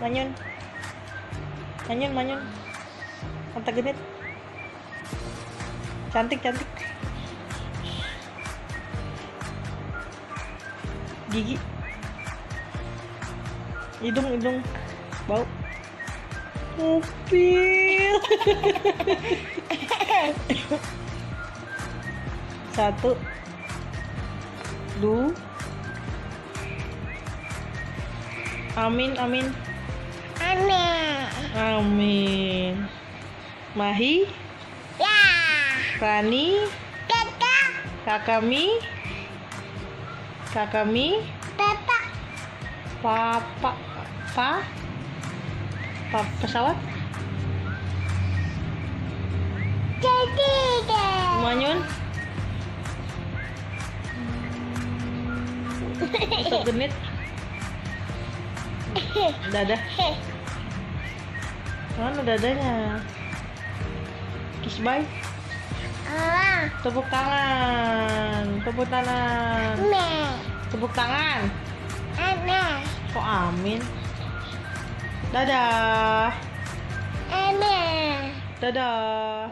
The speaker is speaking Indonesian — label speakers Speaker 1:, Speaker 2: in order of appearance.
Speaker 1: Manyun. Manyun. Mata genit. Cantik. Gigi. Hidung. Bau. Upil. 1, 2. Amin. Mahi,
Speaker 2: Ya.
Speaker 1: Rani, Kakami, Papa, pesawat,
Speaker 2: Jadi deh.
Speaker 1: Manyun, Mata genit, dadah. Mana dadanya? Kiss bye. Tepuk tangan. Tepuk tangan. Kok amin? Dadah. Dadah.